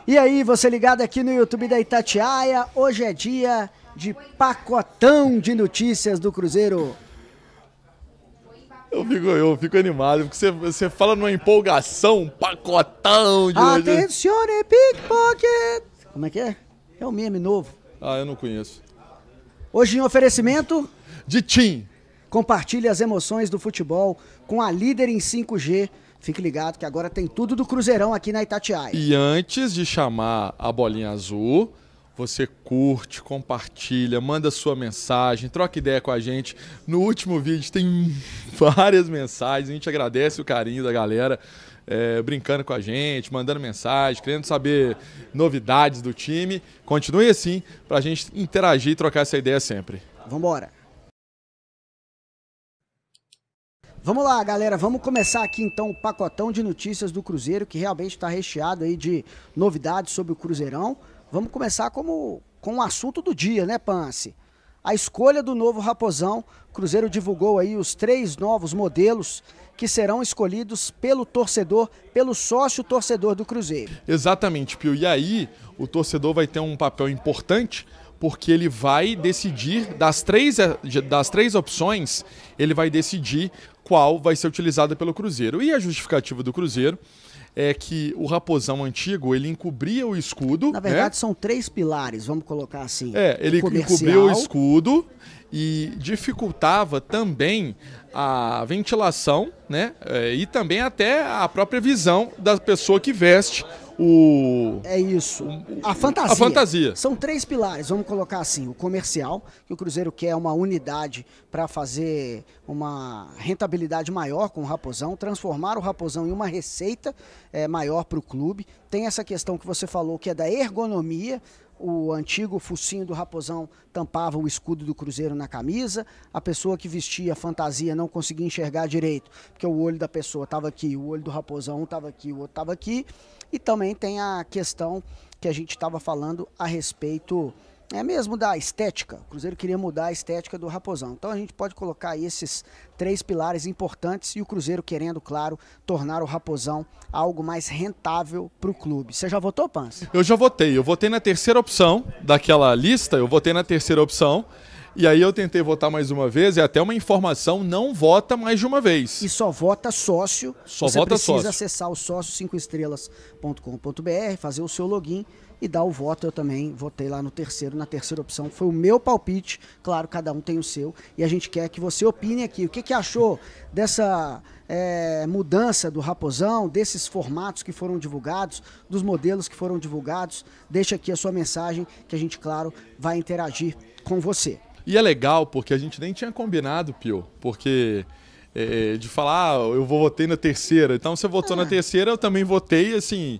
E aí, você ligado aqui no YouTube da Itatiaia, hoje é dia de pacotão de notícias do Cruzeiro. Eu fico animado, porque você fala numa empolgação, pacotão de... Atencione, pickpocket! Como é que é? É um meme novo. Ah, eu não conheço. Hoje em oferecimento... De TIM. Compartilhe as emoções do futebol com a líder em 5G. Fique ligado que agora tem tudo do Cruzeirão aqui na Itatiaia. E antes de chamar a bolinha azul, você curte, compartilha, manda sua mensagem, troca ideia com a gente. No último vídeo tem várias mensagens, a gente agradece o carinho da galera brincando com a gente, mandando mensagem, querendo saber novidades do time. Continue assim pra gente interagir e trocar essa ideia sempre. Vambora! Vamos lá, galera, vamos começar aqui então o pacotão de notícias do Cruzeiro, que realmente está recheado aí de novidades sobre o Cruzeirão. Vamos começar com o assunto do dia, né, Pance? A escolha do novo Raposão. O Cruzeiro divulgou aí os 3 novos modelos que serão escolhidos pelo torcedor, pelo sócio torcedor do Cruzeiro. Exatamente, Pio. E aí o torcedor vai ter um papel importante, porque ele vai decidir, das três opções, ele vai decidir qual vai ser utilizada pelo Cruzeiro. E a justificativa do Cruzeiro é que o Raposão antigo, ele encobria o escudo. Na verdade, né? São 3 pilares, vamos colocar assim. Ele encobria o escudo e dificultava também a ventilação, né? E também até a própria visão da pessoa que veste a fantasia. A fantasia. São 3 pilares, vamos colocar assim. O comercial, que o Cruzeiro quer uma unidade para fazer uma rentabilidade maior com o Raposão, transformar o Raposão em uma receita maior para o clube. Tem essa questão que você falou, que é da ergonomia. O antigo focinho do Raposão tampava o escudo do Cruzeiro na camisa. A pessoa que vestia a fantasia não conseguia enxergar direito, porque o olho da pessoa estava aqui, o olho do Raposão estava aqui, o outro estava aqui. E também tem a questão que a gente estava falando a respeito mesmo da estética. O Cruzeiro queria mudar a estética do Raposão. Então a gente pode colocar aí esses 3 pilares importantes e o Cruzeiro querendo, claro, tornar o Raposão algo mais rentável para o clube. Você já votou, Pans? Eu já votei. Eu votei na terceira opção daquela lista, eu votei na terceira opção. E aí eu tentei votar mais uma vez, e até uma informação, não vota mais de uma vez. E só vota sócio. Você precisa acessar o sócio5estrelas.com.br, fazer o seu login e dar o voto. Eu também votei lá na terceira opção. Foi o meu palpite, claro, cada um tem o seu. E a gente quer que você opine aqui. O que achou dessa mudança do Raposão, desses formatos que foram divulgados, dos modelos que foram divulgados? Deixa aqui a sua mensagem que a gente, claro, vai interagir com você. E é legal, porque a gente nem tinha combinado, Pio, porque de falar, eu votei na terceira, então você votou na terceira, eu também votei, assim,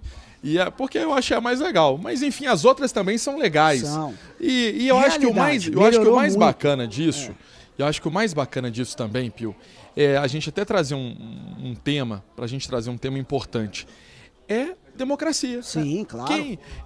porque eu achei a mais legal. Mas enfim, as outras também são legais. São. E eu acho que o mais bacana disso, eu acho que o mais bacana disso também, Pio, é a gente até trazer um tema, pra gente trazer um tema importante. É democracia. Sim, claro.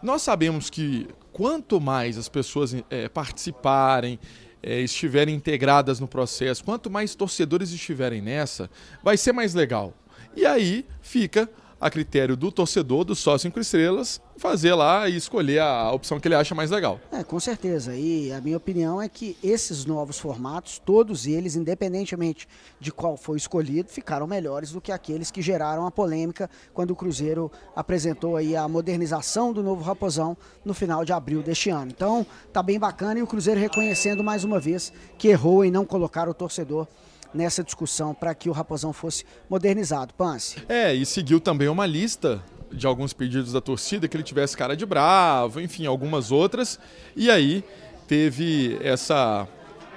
Nós sabemos que quanto mais as pessoas participarem, estiverem integradas no processo, quanto mais torcedores estiverem nessa, vai ser mais legal. E aí fica a critério do torcedor, do sócio 5 estrelas, fazer lá e escolher a opção que ele acha mais legal. Com certeza. E a minha opinião é que esses novos formatos, todos eles, independentemente de qual foi escolhido, ficaram melhores do que aqueles que geraram a polêmica quando o Cruzeiro apresentou aí a modernização do novo Raposão no final de abril deste ano. Então, tá bem bacana, e o Cruzeiro reconhecendo mais uma vez que errou em não colocar o torcedor nessa discussão para que o Raposão fosse modernizado. Pance. E seguiu também uma lista de alguns pedidos da torcida, que ele tivesse cara de bravo, enfim, algumas outras. E aí teve essa,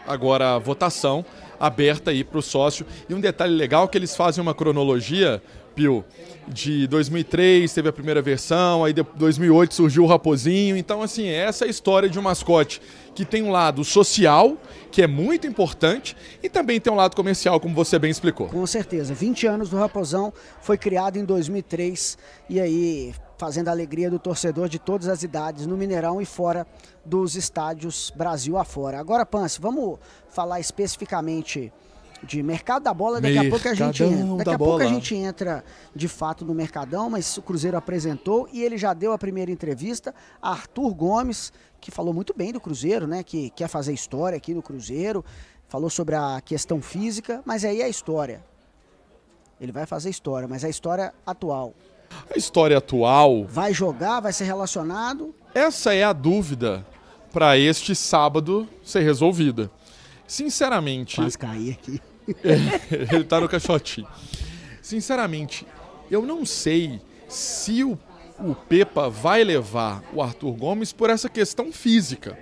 agora, votação aberta aí para o sócio. E um detalhe legal que eles fazem uma cronologia, Pio, de 2003 teve a primeira versão, aí de 2008 surgiu o Raposinho. Então, assim, essa é a história de um mascote que tem um lado social, que é muito importante, e também tem um lado comercial, como você bem explicou. Com certeza. 20 anos do Raposão, foi criado em 2003, e aí fazendo a alegria do torcedor de todas as idades, no Mineirão e fora dos estádios Brasil afora. Agora, Pance, vamos falar especificamente de mercado da bola, daqui a pouco a gente entra. Daqui a pouco a gente entra de fato no Mercadão, mas o Cruzeiro apresentou e ele já deu a primeira entrevista a Arthur Gomes, que falou muito bem do Cruzeiro, né? Que quer fazer história aqui no Cruzeiro, falou sobre a questão física, mas aí é a história. Ele vai fazer história, mas é a história atual. A história atual... Vai jogar, vai ser relacionado? Essa é a dúvida para este sábado ser resolvida. Sinceramente... Quase caí aqui. Ele tá no caixotinho. Sinceramente, eu não sei se o Pepa vai levar o Arthur Gomes por essa questão física.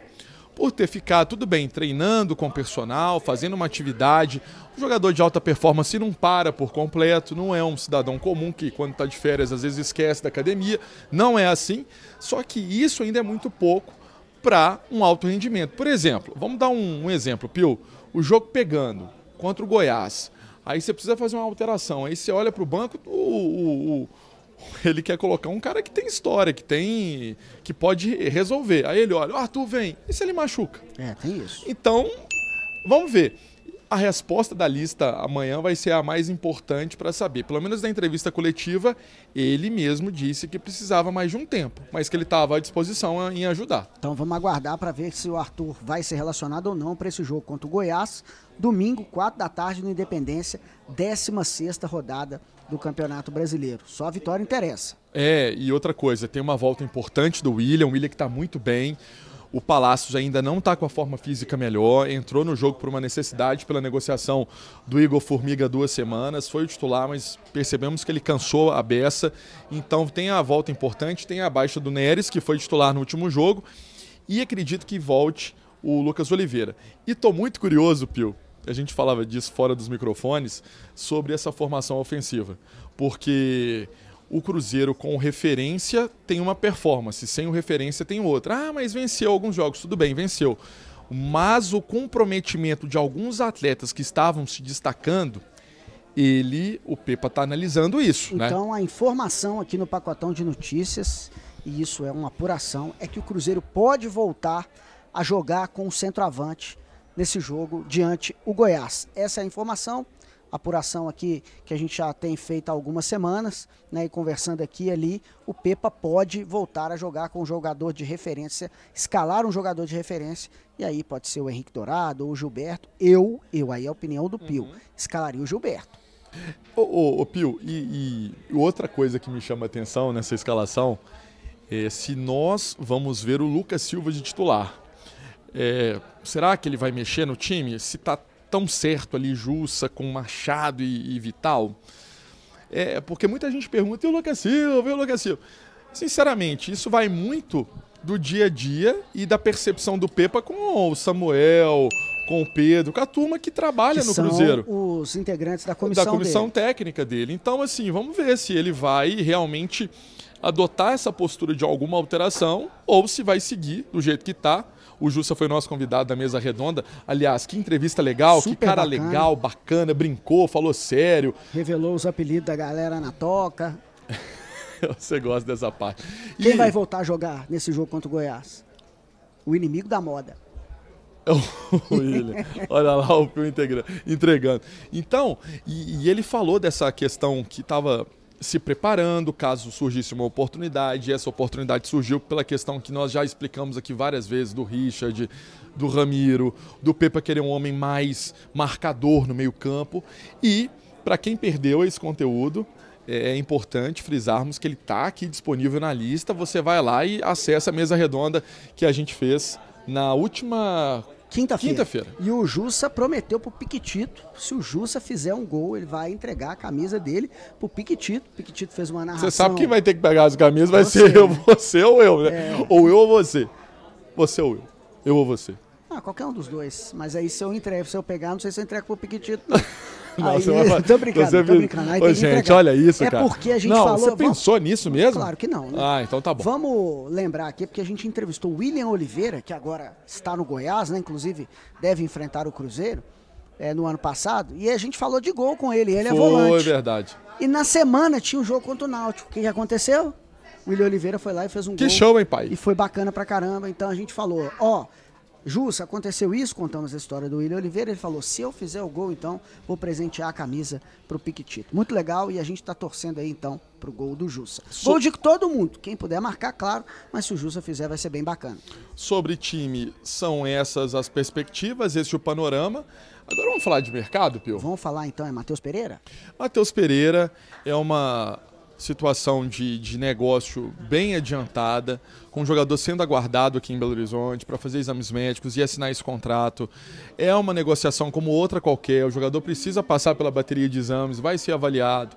Por ter ficado, tudo bem, treinando com o personal, fazendo uma atividade. O jogador de alta performance não para por completo, não é um cidadão comum que quando está de férias às vezes esquece da academia. Não é assim, só que isso ainda é muito pouco para um alto rendimento. Por exemplo, vamos dar um exemplo, Pio. O jogo pegando contra o Goiás. Aí você precisa fazer uma alteração. Aí você olha para o banco, ele quer colocar um cara que tem história, que pode resolver. Aí ele olha, o Arthur vem. E se ele machuca? Tem isso. Então, vamos ver. A resposta da lista amanhã vai ser a mais importante para saber. Pelo menos na entrevista coletiva, ele mesmo disse que precisava mais de um tempo, mas que ele estava à disposição em ajudar. Então vamos aguardar para ver se o Arthur vai ser relacionado ou não para esse jogo contra o Goiás. Domingo, 4 da tarde, no Independência, 16ª rodada do Campeonato Brasileiro. Só a vitória interessa. E outra coisa, tem uma volta importante do William que está muito bem. O Palácios ainda não está com a forma física melhor, entrou no jogo por uma necessidade, pela negociação do Igor Formiga 2 semanas, foi o titular, mas percebemos que ele cansou a beça. Então tem a volta importante, tem a baixa do Neres, que foi titular no último jogo, e acredito que volte o Lucas Oliveira. E estou muito curioso, Pio, a gente falava disso fora dos microfones, sobre essa formação ofensiva, porque... O Cruzeiro com referência tem uma performance, sem o referência tem outra. Mas venceu alguns jogos, tudo bem, venceu. Mas o comprometimento de alguns atletas que estavam se destacando, o Pepa está analisando isso. Então, né? A informação aqui no pacotão de notícias, e isso é uma apuração, é que o Cruzeiro pode voltar a jogar com o centroavante nesse jogo diante o Goiás. Essa é a informação. Apuração aqui que a gente já tem feito há algumas semanas, né, e conversando aqui e ali, o Pepa pode voltar a jogar com um jogador de referência, escalar um jogador de referência, e aí pode ser o Henrique Dourado ou o Gilberto. Aí é a opinião do Pio, escalaria o Gilberto. Ô Pio, e outra coisa que me chama a atenção nessa escalação é se nós vamos ver o Lucas Silva de titular. Será que ele vai mexer no time? Se está tão certo ali, Jussa, com Machado e Vital? Porque muita gente pergunta, e o Lucas Silva? Sinceramente, isso vai muito do dia a dia e da percepção do Pepa com o Samuel, com o Pedro, com a turma que trabalha no Cruzeiro. São os integrantes da comissão técnica dele. Então, assim, vamos ver se ele vai realmente adotar essa postura de alguma alteração ou se vai seguir do jeito que está. O Jussa foi nosso convidado da mesa redonda. Aliás, que entrevista legal, super que cara bacana. Legal, bacana, brincou, falou sério. Revelou os apelidos da galera na toca. Você gosta dessa parte. Quem vai voltar a jogar nesse jogo contra o Goiás? O inimigo da moda. O William. Olha lá o Pio entregando. Então, e ele falou dessa questão que estava se preparando caso surgisse uma oportunidade, e essa oportunidade surgiu pela questão que nós já explicamos aqui várias vezes, do Richard, do Ramiro, do Pepa querer um homem mais marcador no meio campo. E para quem perdeu esse conteúdo, é importante frisarmos que ele está aqui disponível na lista. Você vai lá e acessa a mesa redonda que a gente fez na última quinta-feira. E o Jussa prometeu pro Piquitito, se o Jussa fizer um gol, ele vai entregar a camisa dele pro Piquitito. O Piquitito fez uma narração. Você sabe quem vai ter que pegar as camisas? Vai ser você ou eu, né? Ou eu ou você. Você ou eu ou você. Qualquer um dos dois. Mas aí se eu pegar, não sei se eu entrego pro Piquitito. Nossa, tô brincando. Aí Ô, gente, olha isso, cara. Porque a gente falou... Você pensou nisso mesmo? Claro que não, né? Então tá bom. Vamos lembrar aqui, porque a gente entrevistou o William Oliveira, que agora está no Goiás, né? Inclusive deve enfrentar o Cruzeiro no ano passado. E a gente falou de gol com ele. Ele é volante. Foi verdade. E na semana tinha um jogo contra o Náutico. O que aconteceu? O William Oliveira foi lá e fez um gol. Que show, hein, pai? E foi bacana pra caramba. Então a gente falou, Jussa, aconteceu isso, contamos a história do William Oliveira, ele falou, se eu fizer o gol, então, vou presentear a camisa pro Piquitito. Muito legal, e a gente tá torcendo aí, então, pro gol do Jussa. Gol de todo mundo, quem puder marcar, claro, mas se o Jussa fizer, vai ser bem bacana. Sobre time, são essas as perspectivas, esse é o panorama. Agora vamos falar de mercado, Pio? Vamos falar, então, é Matheus Pereira? Matheus Pereira é uma situação de negócio bem adiantada, com o jogador sendo aguardado aqui em Belo Horizonte para fazer exames médicos e assinar esse contrato. É uma negociação como outra qualquer, o jogador precisa passar pela bateria de exames, vai ser avaliado,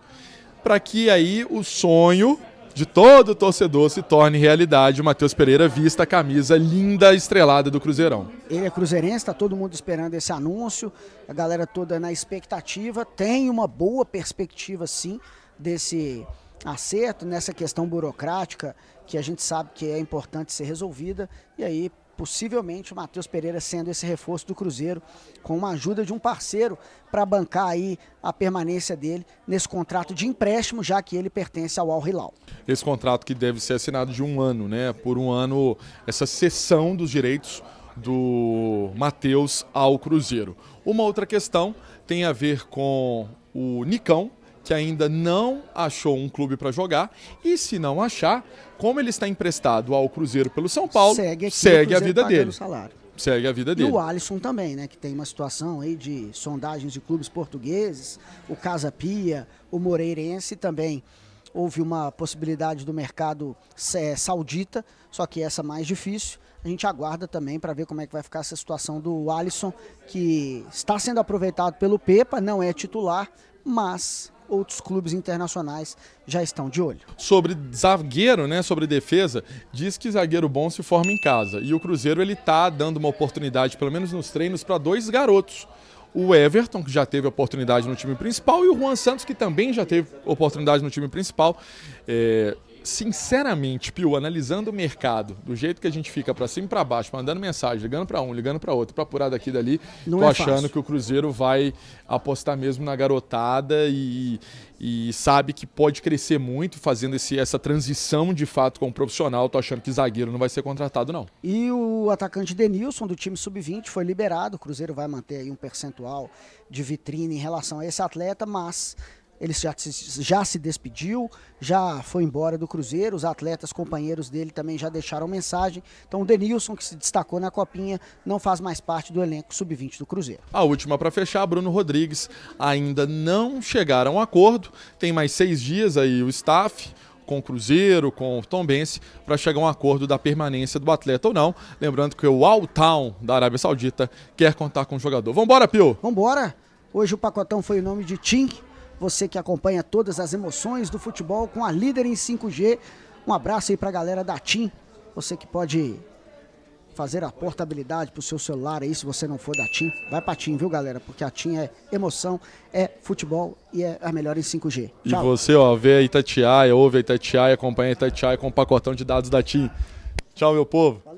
para que aí o sonho de todo torcedor se torne realidade. O Matheus Pereira vista a camisa linda, estrelada do Cruzeirão. Ele é cruzeirense, está todo mundo esperando esse anúncio, a galera toda na expectativa, tem uma boa perspectiva sim desse acerto, nessa questão burocrática que a gente sabe que é importante ser resolvida, e aí possivelmente o Matheus Pereira sendo esse reforço do Cruzeiro, com uma ajuda de um parceiro para bancar aí a permanência dele nesse contrato de empréstimo, já que ele pertence ao Al Hilal. Esse contrato que deve ser assinado de 1 ano, né? Por 1 ano, essa cessão dos direitos do Matheus ao Cruzeiro. Uma outra questão tem a ver com o Nicão, que ainda não achou um clube para jogar, e se não achar, como ele está emprestado ao Cruzeiro pelo São Paulo, segue a vida dele. Segue a vida dele. E o Alisson também, né, que tem uma situação aí de sondagens de clubes portugueses, o Casa Pia, o Moreirense também. Houve uma possibilidade do mercado saudita, só que essa mais difícil. A gente aguarda também para ver como é que vai ficar essa situação do Alisson, que está sendo aproveitado pelo Pepa, não é titular, mas outros clubes internacionais já estão de olho. Sobre zagueiro, né, sobre defesa, diz que zagueiro bom se forma em casa. E o Cruzeiro ele tá dando uma oportunidade, pelo menos nos treinos, para 2 garotos. O Everton, que já teve oportunidade no time principal, e o Juan Santos, que também já teve oportunidade no time principal. Sinceramente, Pio, analisando o mercado, do jeito que a gente fica para cima e para baixo, mandando mensagem, ligando para um, ligando para outro, para apurar daqui e dali, tô achando que o Cruzeiro vai apostar mesmo na garotada e sabe que pode crescer muito fazendo essa transição de fato com o profissional. Tô achando que zagueiro não vai ser contratado, não. E o atacante Denilson, do time sub-20, foi liberado. O Cruzeiro vai manter aí um percentual de vitrine em relação a esse atleta, mas ele já se despediu, já foi embora do Cruzeiro, os atletas companheiros dele também já deixaram mensagem. Então o Denilson, que se destacou na Copinha, não faz mais parte do elenco sub-20 do Cruzeiro. A última para fechar, Bruno Rodrigues, ainda não chegaram a um acordo, tem mais 6 dias aí o staff, com o Cruzeiro, com o Tombense, para chegar a um acordo da permanência do atleta ou não. Lembrando que o Al Town da Arábia Saudita quer contar com o jogador. Vambora, Pio! Vambora! Hoje o pacotão foi o nome de TIM. Você que acompanha todas as emoções do futebol com a líder em 5G. Um abraço aí pra galera da TIM. Você que pode fazer a portabilidade pro seu celular aí, se você não for da TIM. Vai pra TIM, viu, galera? Porque a TIM é emoção, é futebol e é a melhor em 5G. Tchau. E você, ó, vê a Itatiaia, ouve a Itatiaia, acompanha a Itatiaia com o pacotão de dados da TIM. Tchau, meu povo. Valeu.